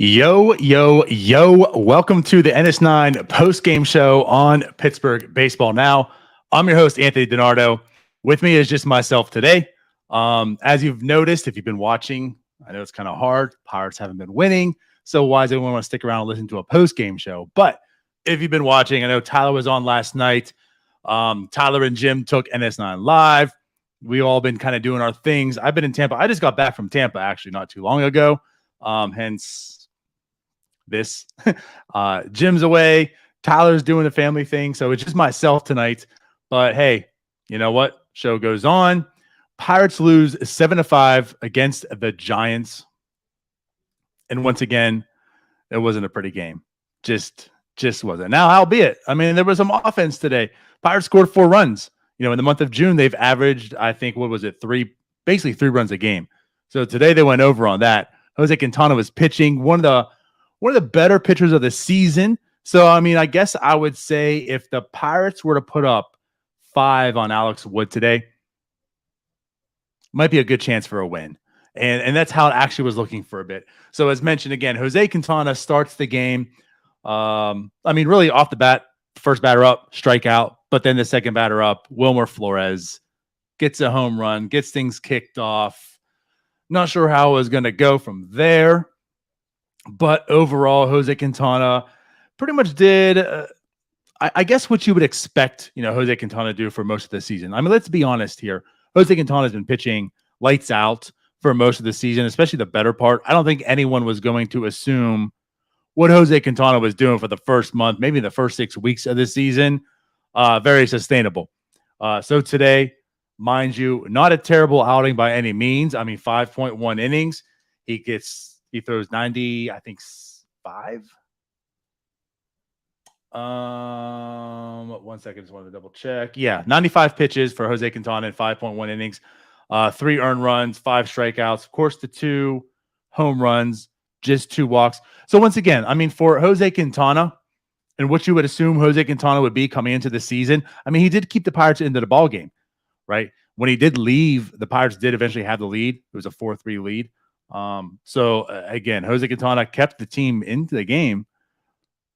Yo, yo, yo. Welcome to the NS9 Postgame Show on Pittsburgh Baseball Now. I'm your host, Anthony DiNardo. With me is just myself today. As you've noticed, if you've been watching, I know it's kind of hard. Pirates haven't been winning. So why does anyone want to stick around and listen to a postgame show? But if you've been watching, I know Tyler was on last night. Tyler and Jim took NS9 live. We all been kind of doing our things. I've been in Tampa. I just got back from Tampa actually not too long ago. Hence this. Jim's away. Tyler's doing a family thing. So it's just myself tonight. But hey, you know what? Show goes on. Pirates lose 7-5 against the Giants. And once again, it wasn't a pretty game. Just wasn't. Now, albeit, I mean, there was some offense today. Pirates scored 4 runs. You know, in the month of June, they've averaged, I think, what was it? Basically 3 runs a game. So today they went over on that. Jose Quintana was pitching, one of the better pitchers of the season. So, I mean, I guess I would say if the Pirates were to put up 5 on Alex Wood today, might be a good chance for a win. And that's how it actually was looking for a bit. So as mentioned again, Jose Quintana starts the game. I mean, really off the bat, first batter up, strikeout. But then the second batter up, Wilmer Flores gets a home run, gets things kicked off. Not sure how it was going to go from there. But overall, Jose Quintana pretty much did, I guess, what you would expect, Jose Quintana to do for most of the season. I mean, let's be honest here. Jose Quintana has been pitching lights out for most of the season, especially the better part. I don't think anyone was going to assume what Jose Quintana was doing for the first month, maybe the first 6 weeks of the season. Very sustainable. So today, mind you, not a terrible outing by any means. I mean, 5.1 innings. He throws 90, I think 5. 1 second, just wanted to double check. Yeah, 95 pitches for Jose Quintana in 5.1 innings. 3 earned runs, 5 strikeouts. Of course, the 2 home runs, just 2 walks. So once again, I mean, for Jose Quintana and what you would assume Jose Quintana would be coming into the season, I mean, he did keep the Pirates into the ball game, right? When he did leave, the Pirates did eventually have the lead. It was a 4-3 lead. So again, Jose Quintana kept the team into the game.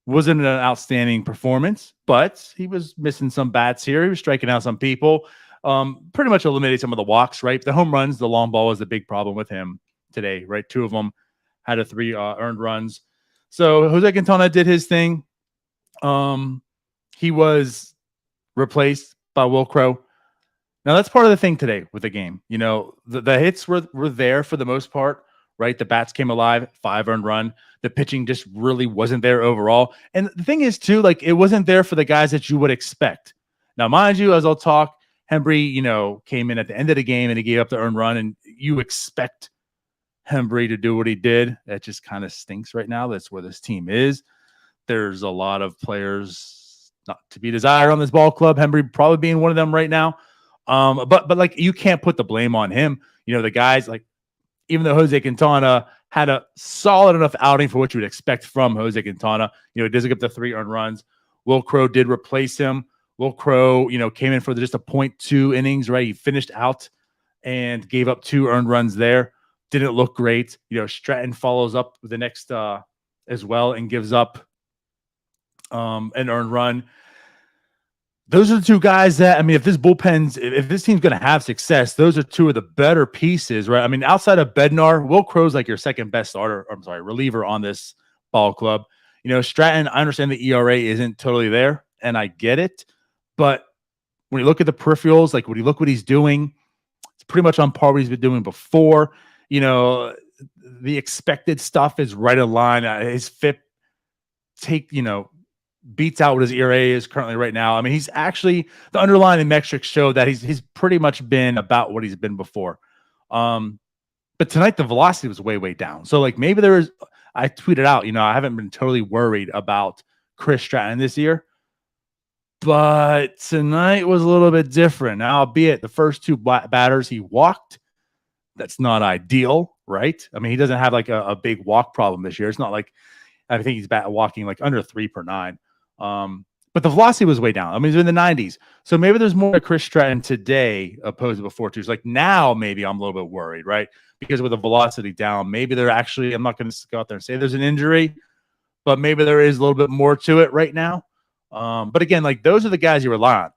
Wasn't an outstanding performance, but he was missing some bats here. He was striking out some people. Pretty much eliminated some of the walks, right? The home runs, the long ball was the big problem with him today, right? 2 of them had 3 earned runs. So Jose Quintana did his thing. He was replaced by Will Crow. Now, that's part of the thing today with the game. The hits were there for the most part, right? The bats came alive, 5 earned run. The pitching just really wasn't there overall. And the thing is, too, like, it wasn't there for the guys that you would expect. Now, mind you, as I'll talk, Hembree, came in at the end of the game and he gave up the earned run, and you expect Hembree to do what he did. That just kind of stinks right now. That's where this team is. There's a lot of players not to be desired on this ball club. Hembree probably being one of them right now. But like, you can't put the blame on him. The guys, like, even though Jose Quintana had a solid enough outing for what you would expect from Jose Quintana, he does get the 3 earned runs. Will Crow did replace him. Will Crow, came in for just a 0.2 innings, right? He finished out and gave up 2 earned runs there. Didn't look great. Stratton follows up with the next as well and gives up an earned run. Those are the 2 guys that, I mean, if this team's going to have success, those are 2 of the better pieces, right? I mean, outside of Bednar, Will Crow's like your second best reliever on this ball club. Stratton, I understand the ERA isn't totally there, and I get it. But when you look at the peripherals, like when you look what he's doing, it's pretty much on par what he's been doing before. The expected stuff is right in line. His FIP beats out what his ERA is currently right now. I mean, he's actually, the underlying metrics show that he's pretty much been about what he's been before. But tonight the velocity was way, way down. So like maybe there is, I tweeted out, I haven't been totally worried about Chris Stratton this year, but tonight was a little bit different. Now, albeit the first two batters he walked, that's not ideal, right? I mean, he doesn't have like a big walk problem this year. It's not like, I think he's walking like under 3 per 9. But the velocity was way down. I mean, he's in the 90s. So maybe there's more to Chris Stratton today opposed to before too. It's like now maybe I'm a little bit worried, right? Because with the velocity down, maybe they're actually, I'm not going to go out there and say there's an injury, but maybe there is a little bit more to it right now. But again, like those are the guys you rely on.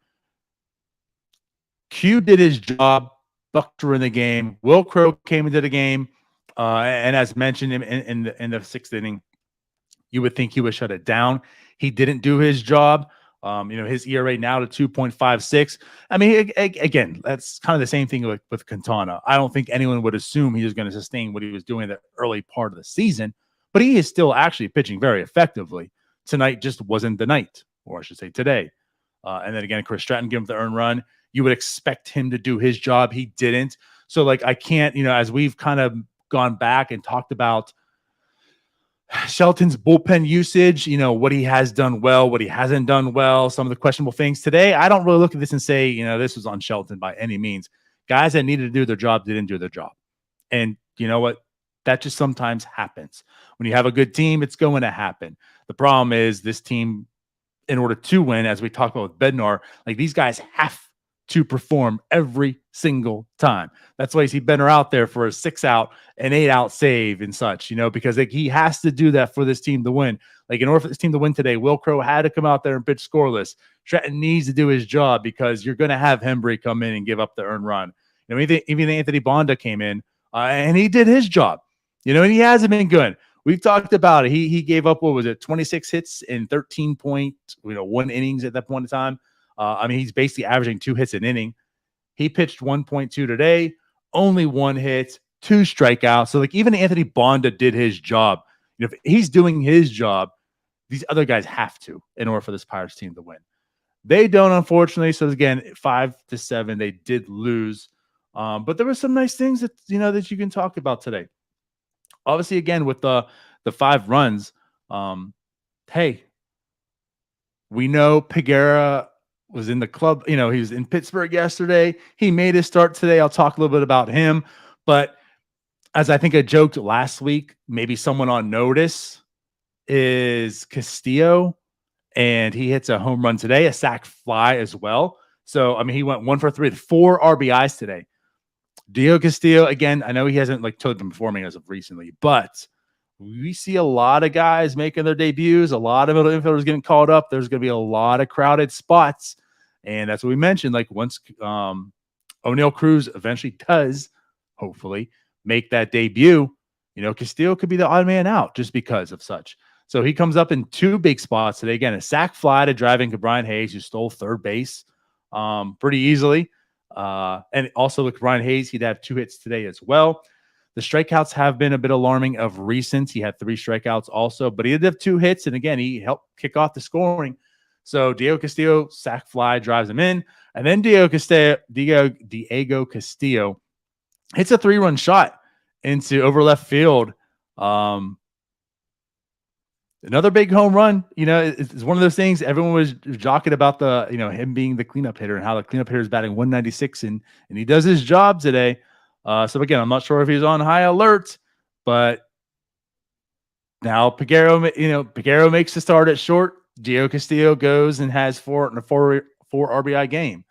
Q did his job. Bucks were in the game. Will Crow came into the game. And as mentioned in the 6th inning, you would think he would shut it down. He didn't do his job. His ERA now to 2.56. I mean, again, that's kind of the same thing with Quintana. I don't think anyone would assume he was going to sustain what he was doing in the early part of the season, but he is still actually pitching very effectively. Tonight just wasn't the night, or I should say today. And then again, Chris Stratton gave him the earned run. You would expect him to do his job. He didn't. So like, I can't, as we've kind of gone back and talked about Shelton's bullpen usage, what he has done well, what he hasn't done well, some of the questionable things today. I don't really look at this and say, this was on Shelton by any means. Guys that needed to do their job didn't do their job. And you know what? That just sometimes happens. When you have a good team, it's going to happen. The problem is this team, in order to win, as we talked about with Bednar, like these guys have to perform every single time. That's why you see Bednar out there for a 6-out and 8-out save and such, because like he has to do that for this team to win. Like in order for this team to win today, Will Crow had to come out there and pitch scoreless. Stratton needs to do his job because you're going to have Hembree come in and give up the earned run. Even Anthony Bonda came in and he did his job, and he hasn't been good. We've talked about it. He gave up, 26 hits in 13.1 innings at that point in time. I mean, he's basically averaging 2 hits an inning. He pitched 1.2 today, only 1 hit, 2 strikeouts. So like even Anthony Bonda did his job. If he's doing his job, these other guys have to in order for this Pirates team to win. They don't, unfortunately. So again, 5-7, they did lose. But there were some nice things that that you can talk about today. Obviously, again, with the 5 runs, hey, we know Peguera was in the club. He was in Pittsburgh yesterday. He made his start today. I'll talk a little bit about him. But as I think I joked last week, maybe someone on notice is Castillo, and he hits a home run today, a sac fly as well. So, I mean, he went 1 for 3 with 4 RBIs today. Diego Castillo, again, I know he hasn't totally been performing as of recently, but we see a lot of guys making their debuts, a lot of middle infielders getting called up. There's going to be a lot of crowded spots. And that's what we mentioned. Like once O'Neal Cruz eventually does, hopefully, make that debut, Castillo could be the odd man out just because of such. So he comes up in 2 big spots today. Again, a sac fly to drive in Brian Hayes, who stole third base pretty easily. And also with Brian Hayes, he'd have 2 hits today as well. The strikeouts have been a bit alarming of recent. He had 3 strikeouts also, but he did have 2 hits. And again, he helped kick off the scoring. So Diego Castillo, sac fly, drives him in. And then Diego Castillo hits a 3-run shot into over left field. Another big home run. It's one of those things everyone was jockeying about him being the cleanup hitter and how the cleanup hitter is batting 196 and he does his job today. So again, I'm not sure if he's on high alert, but now Peguero makes the start at short. Diego Castillo goes and has 4 RBI game.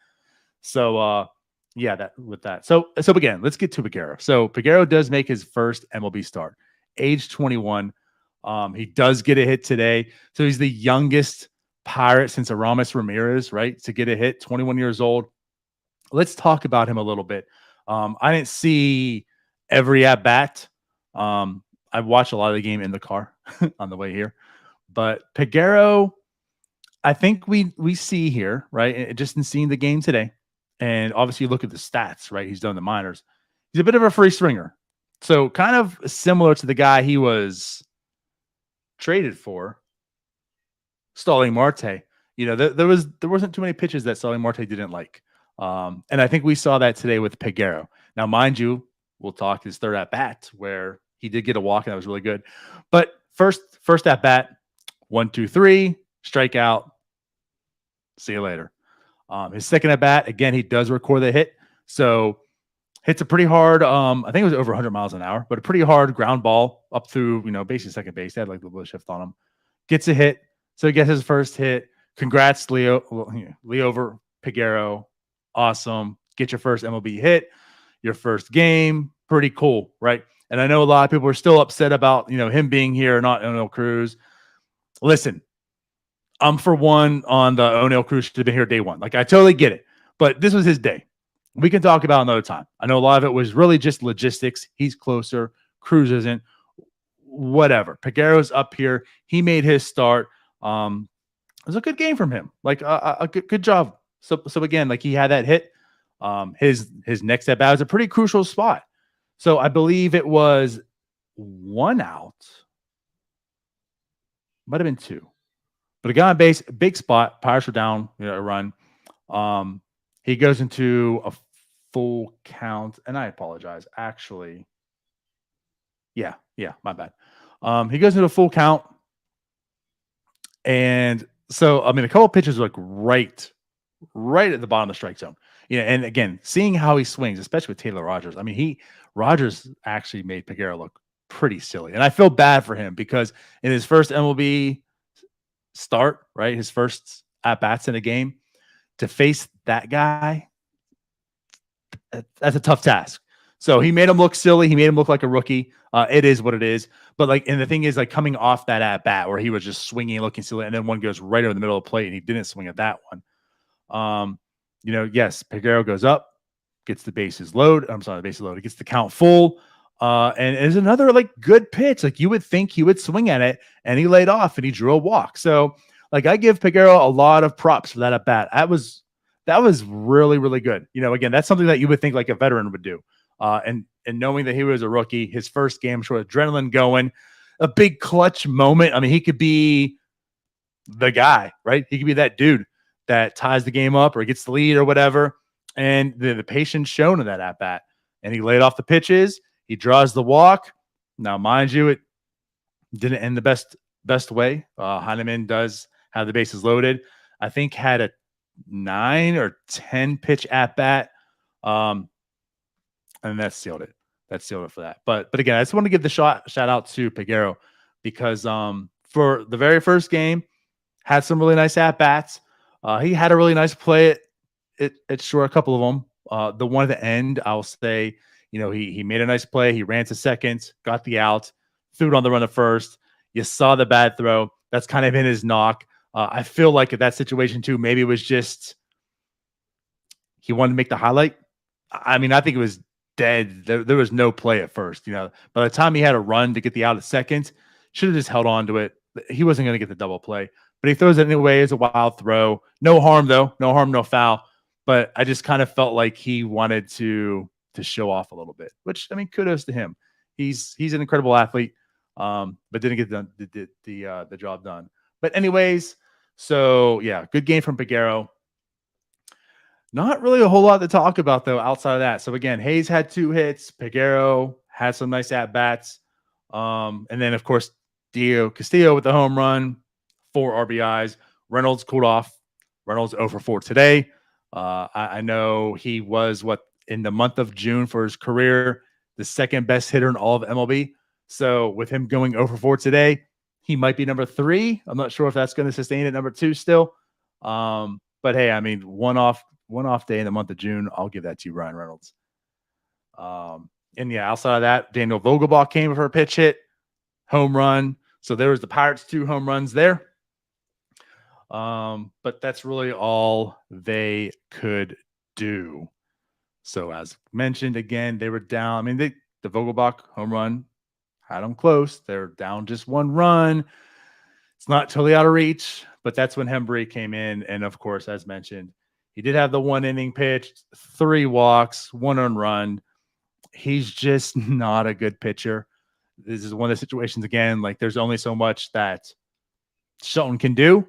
So So again, let's get to Peguero. So Peguero does make his first MLB start, age 21. He does get a hit today. So he's the youngest Pirate since Aramis Ramirez, right? To get a hit, 21 years old. Let's talk about him a little bit. I didn't see every at bat. I watched a lot of the game in the car on the way here, but Peguero, I think we see here, right? Just in seeing the game today, and obviously you look at the stats, right? He's done the minors. He's a bit of a free swinger, so kind of similar to the guy he was traded for. Starling Marte. There wasn't too many pitches that Starling Marte didn't like. And I think we saw that today with Peguero. Now, mind you, we'll talk his third at bat where he did get a walk and that was really good. But first at bat, 1, 2, 3, strikeout. See you later. His second at bat, again, he does record the hit. So hits a pretty hard, I think it was over 100 miles an hour, but a pretty hard ground ball up through, basically second base. They had like a little shift on him. Gets a hit. So he gets his first hit. Congrats, Leo over Peguero. Awesome. Get your first MLB hit, your first game. Pretty cool, right? And I know a lot of people are still upset about, him being here, not O'Neal Cruz. Listen, I'm for one on the O'Neal Cruz should have been here day one. Like, I totally get it. But this was his day. We can talk about another time. I know a lot of it was really just logistics. He's closer. Cruz isn't. Whatever. Peguero's up here. He made his start. It was a good game from him. Like a good job. So again, like he had that hit. His next at bat was a pretty crucial spot. So I believe it was 1 out. Might have been 2. But a guy on base, big spot. Pirates were down, a run. He goes into a full count, and I apologize. Actually, yeah, my bad. He goes into a full count, and so a couple of pitches were like right at the bottom of the strike zone. And again, seeing how he swings, especially with Taylor Rogers. Rogers actually made Peguero look pretty silly, and I feel bad for him because in his first MLB start, right, his first at bats in a game, to face that guy, that's a tough task. So he made him look silly. He made him look like a rookie. It is what it is. But and the thing is, like, coming off that at bat where he was just swinging, looking silly, and then one goes right over the middle of the plate, and he didn't swing at that one. Yes, Peguero goes up, gets the bases loaded. The bases loaded. Gets the count full. And it's another good pitch. Like, you would think he would swing at it, and he laid off and he drew a walk. So I give Peguero a lot of props for that at bat. That was really, really good. Again, that's something that you would think like a veteran would do. And knowing that he was a rookie, his first game, short adrenaline going, a big clutch moment. He could be the guy, right? He could be that dude that ties the game up or gets the lead or whatever. And the patience shown in that at bat. And he laid off the pitches. He draws the walk. Now, mind you, it didn't end the best way. Heineman does have the bases loaded. I think had a 9 or 10 pitch at bat. And that sealed it. That sealed it for that. But again, I just want to give the shout out to Peguero because for the very first game, had some really nice at bats. He had a really nice play at short, a couple of them. The one at the end, I'll say, he made a nice play. He ran to second, got the out, threw it on the run to first. You saw the bad throw. That's kind of in his knock. I feel like at that situation too, maybe it was just he wanted to make the highlight. I think it was dead. There was no play at first. By the time he had a run to get the out at second, should have just held on to it. He wasn't going to get the double play, but he throws it anyway. It's a wild throw. No harm though. No harm, no foul. But I just kind of felt like he wanted to show off a little bit, which kudos to him. He's an incredible athlete, but didn't get the job done. But anyways, so yeah, good game from Peguero. Not really a whole lot to talk about though outside of that. So again, Hayes had 2 hits. Peguero had some nice at bats, and then of course Diego Castillo with the home run, 4 RBIs. Reynolds cooled off. Reynolds 0 for 4 today. I know he was in the month of June for his career, the second best hitter in all of MLB. So with him going 0 for 4 today, he might be number 3. I'm not sure if that's going to sustain at number 2 still. But hey, one off day in the month of June, I'll give that to you, Ryan Reynolds. And yeah, outside of that, Daniel Vogelbach came for a pitch hit, home run. So there was the Pirates 2 home runs there. But that's really all they could do. So as mentioned, again, they were down. The Vogelbach home run had them close. They're down just 1 run. It's not totally out of reach, but that's when Hembree came in. And of course, as mentioned, he did have the 1 inning pitch, 3 walks, 1 earned run. He's just not a good pitcher. This is one of the situations, again, like there's only so much that Shelton can do.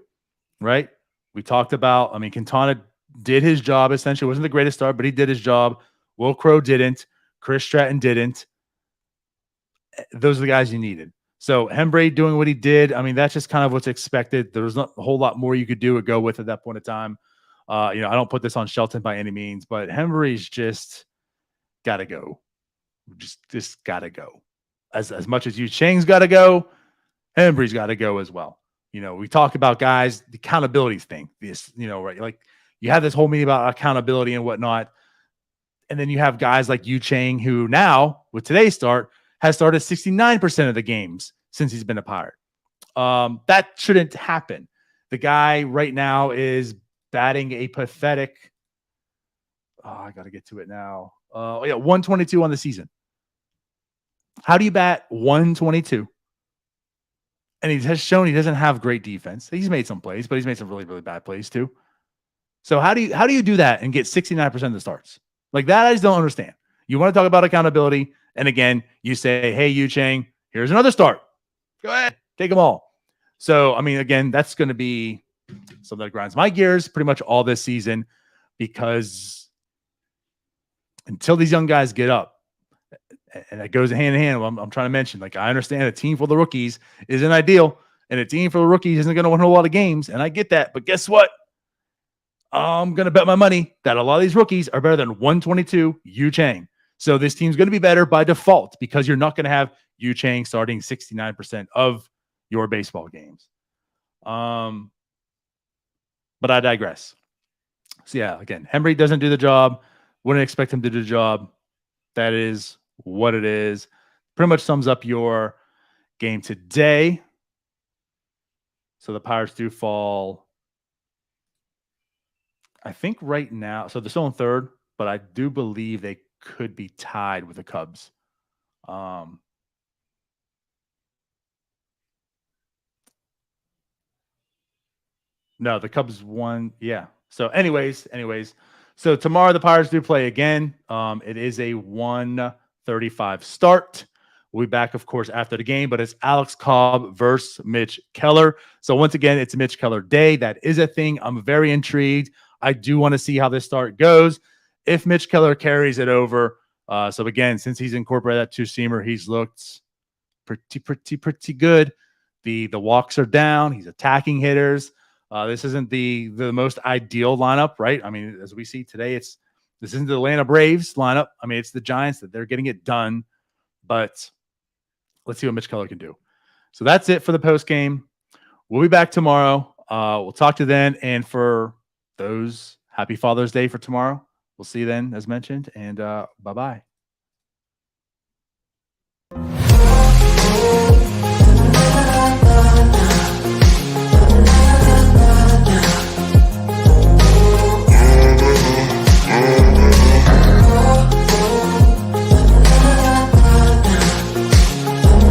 right? We talked about, I mean, Quintana did his job essentially. Wasn't the greatest start, but he did his job. Will Crow didn't. Chris Stratton didn't. Those are the guys you needed. So Hembree doing what he did, I mean, that's just kind of what's expected. There was not a whole lot more you could do or go with at that point in time. I don't put this on Shelton by any means, but Hembree's just got to go. Just got to go. As much as Yu Chang's got to go, Hembree's got to go as well. We talk about guys, the accountability thing. This, right? Like you have this whole meeting about accountability and whatnot. And then you have guys like Yu Chang, who now, with today's start, has started 69% of the games since he's been a Pirate. That shouldn't happen. The guy right now is batting a pathetic. I got to get to it now. 122 on the season. How do you bat 122? And he has shown he doesn't have great defense. He's made some plays, but he's made some really, really bad plays too. So how do you do that and get 69% of the starts? Like that, I just don't understand. You want to talk about accountability, and again, you say, "Hey, Yu Chang, here's another start. Go ahead, take them all." So, I mean, again, that's going to be something that grinds my gears pretty much all this season, because until these young guys get up, and that goes hand in hand. I'm trying to mention, like, I understand a team full of rookies isn't ideal, and a team full of rookies isn't going to win a lot of games, and I get that. But guess what? I'm going to bet my money that a lot of these rookies are better than 122 Yu Chang. So this team's going to be better by default, because you're not going to have Yu Chang starting 69% of your baseball games. But I digress. So yeah, again, Hembree doesn't do the job. Wouldn't expect him to do the job. That is what it is. Pretty much sums up your game today. So the Pirates do fall, I think, right now. So they're still in third, but I do believe they could be tied with the Cubs. No, the Cubs won. Yeah. So anyways. So tomorrow the Pirates do play again. It is a 1:35 start. We'll be back, of course, after the game, but it's Alex Cobb versus Mitch Keller. So once again, it's Mitch Keller Day. That is a thing. I'm very intrigued. I do want to see how this start goes. If Mitch Keller carries it over. So again, since he's incorporated that two-seamer, he's looked pretty good. The walks are down. He's attacking hitters. This isn't the most ideal lineup, right? I mean, as we see today, this isn't the Atlanta Braves lineup. I mean, it's the Giants that they're getting it done. But let's see what Mitch Keller can do. So that's it for the post game. We'll be back tomorrow. We'll talk to you then. And for those, happy Father's Day for tomorrow. We'll see you then, as mentioned. And bye-bye.